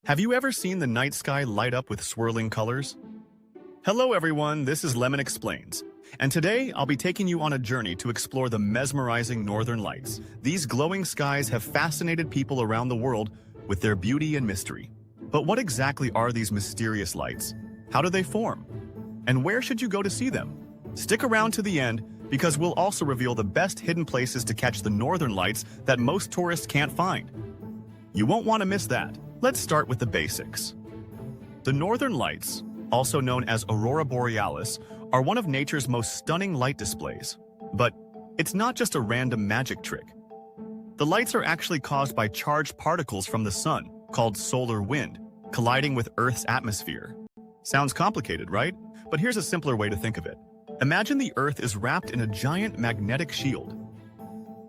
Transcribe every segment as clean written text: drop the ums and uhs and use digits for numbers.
Have you ever seen the night sky light up with swirling colors? Hello everyone, this is LemonExplains, and today I'll be taking you on a journey to explore the mesmerizing northern lights. These glowing skies have fascinated people around the world with their beauty and mystery. But what exactly are these mysterious lights? How do they form? And where should you go to see them? Stick around to the end because we'll also reveal the best hidden places to catch the northern lights that most tourists can't find. You won't want to miss that. Let's start with the basics. The northern lights, also known as aurora borealis, are one of nature's most stunning light displays. But it's not just a random magic trick. The lights are actually caused by charged particles from the sun, called solar wind, colliding with Earth's atmosphere. Sounds complicated, right? But here's a simpler way to think of it. Imagine the Earth is wrapped in a giant magnetic shield.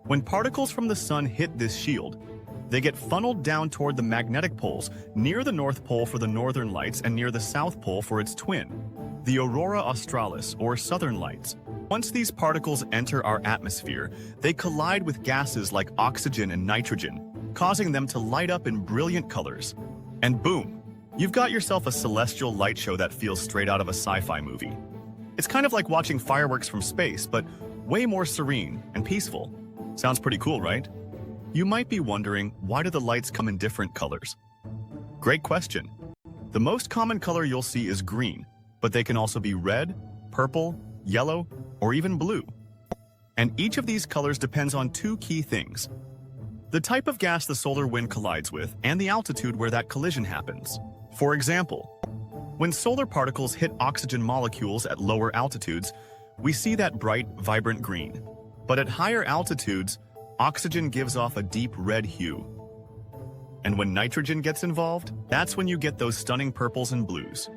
When particles from the sun hit this shield, they get funneled down toward the magnetic poles near the North Pole for the northern lights and near the South Pole for its twin, the aurora australis, or southern lights. Once these particles enter our atmosphere, they collide with gases like oxygen and nitrogen, causing them to light up in brilliant colors. And boom, you've got yourself a celestial light show that feels straight out of a sci-fi movie. It's kind of like watching fireworks from space, but way more serene and peaceful. Sounds pretty cool, right? You might be wondering, why do the lights come in different colors? Great question. The most common color you'll see is green, but they can also be red, purple, yellow, or even blue. And each of these colors depends on two key things: the type of gas the solar wind collides with and the altitude where that collision happens. For example, when solar particles hit oxygen molecules at lower altitudes, we see that bright, vibrant green. But at higher altitudes, oxygen gives off a deep red hue. And when nitrogen gets involved, that's when you get those stunning purples and blues.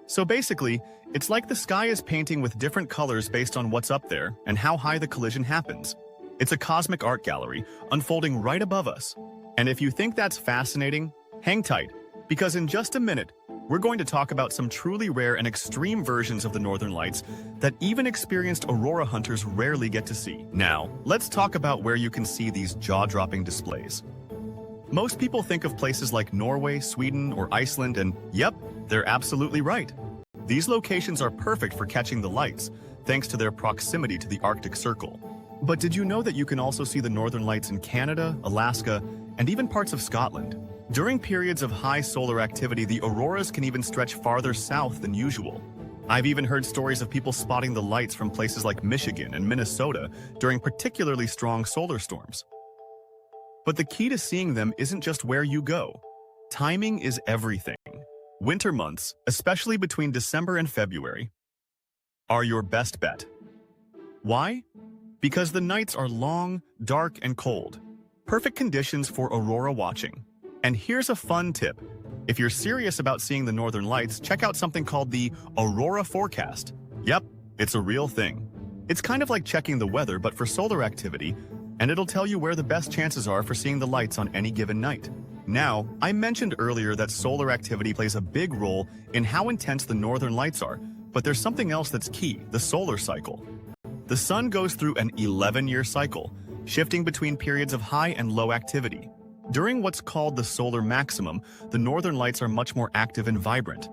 So basically, it's like the sky is painting with different colors based on what's up there and how high the collision happens. It's a cosmic art gallery unfolding right above us. And if you think that's fascinating, hang tight, because in just a minute, we're going to talk about some truly rare and extreme versions of the northern lights that even experienced aurora hunters rarely get to see. Now, let's talk about where you can see these jaw-dropping displays. Most people think of places like Norway, Sweden, or Iceland, and yep, they're absolutely right. These locations are perfect for catching the lights, thanks to their proximity to the Arctic Circle. But did you know that you can also see the northern lights in Canada, Alaska, and even parts of Scotland? During periods of high solar activity, the auroras can even stretch farther south than usual. I've even heard stories of people spotting the lights from places like Michigan and Minnesota during particularly strong solar storms. But the key to seeing them isn't just where you go. Timing is everything. Winter months, especially between December and February, are your best bet. Why? Because the nights are long, dark, and cold. Perfect conditions for aurora watching. And here's a fun tip. If you're serious about seeing the northern lights, check out something called the aurora forecast. Yep, it's a real thing. It's kind of like checking the weather, but for solar activity, and it'll tell you where the best chances are for seeing the lights on any given night. Now, I mentioned earlier that solar activity plays a big role in how intense the northern lights are, but there's something else that's key: the solar cycle. The sun goes through an 11-year cycle, shifting between periods of high and low activity. During what's called the solar maximum, the northern lights are much more active and vibrant.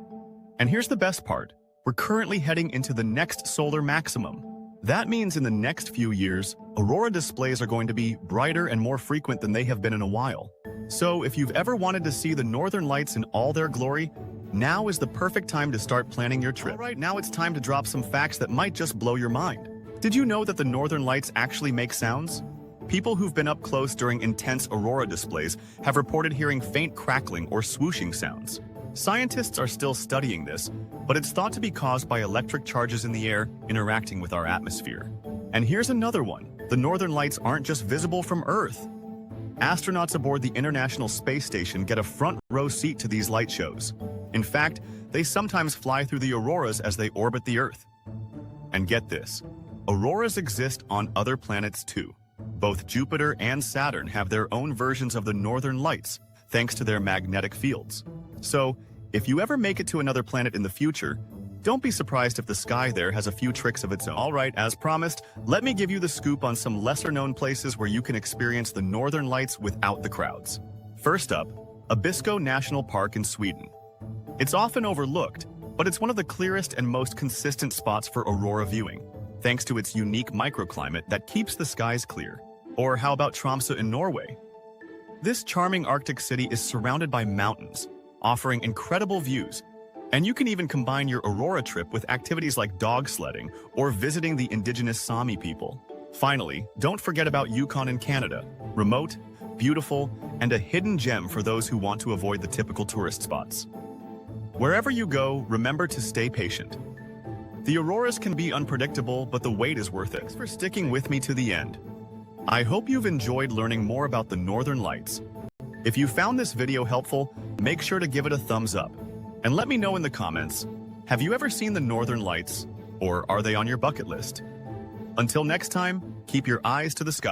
And here's the best part. We're currently heading into the next solar maximum. That means in the next few years, aurora displays are going to be brighter and more frequent than they have been in a while. So if you've ever wanted to see the northern lights in all their glory, now is the perfect time to start planning your trip. All right, now it's time to drop some facts that might just blow your mind. Did you know that the northern lights actually make sounds? People who've been up close during intense aurora displays have reported hearing faint crackling or swooshing sounds. Scientists are still studying this, but it's thought to be caused by electric charges in the air interacting with our atmosphere. And here's another one. The northern lights aren't just visible from Earth. Astronauts aboard the International Space Station get a front row seat to these light shows. In fact, they sometimes fly through the auroras as they orbit the Earth. And get this, auroras exist on other planets too. Both Jupiter and Saturn have their own versions of the northern lights, thanks to their magnetic fields. So, if you ever make it to another planet in the future, don't be surprised if the sky there has a few tricks of its own. Alright, as promised, let me give you the scoop on some lesser-known places where you can experience the northern lights without the crowds. First up, Abisko National Park in Sweden. It's often overlooked, but it's one of the clearest and most consistent spots for aurora viewing, thanks to its unique microclimate that keeps the skies clear. Or how about Tromsø in Norway? This charming Arctic city is surrounded by mountains, offering incredible views. And you can even combine your aurora trip with activities like dog sledding or visiting the indigenous Sami people. Finally, don't forget about Yukon in Canada. Remote, beautiful, and a hidden gem for those who want to avoid the typical tourist spots. Wherever you go, remember to stay patient. The auroras can be unpredictable, but the wait is worth it. Thanks for sticking with me to the end. I hope you've enjoyed learning more about the Northern Lights. If you found this video helpful, make sure to give it a thumbs up. And let me know in the comments, have you ever seen the Northern Lights, or are they on your bucket list? Until next time, keep your eyes to the sky.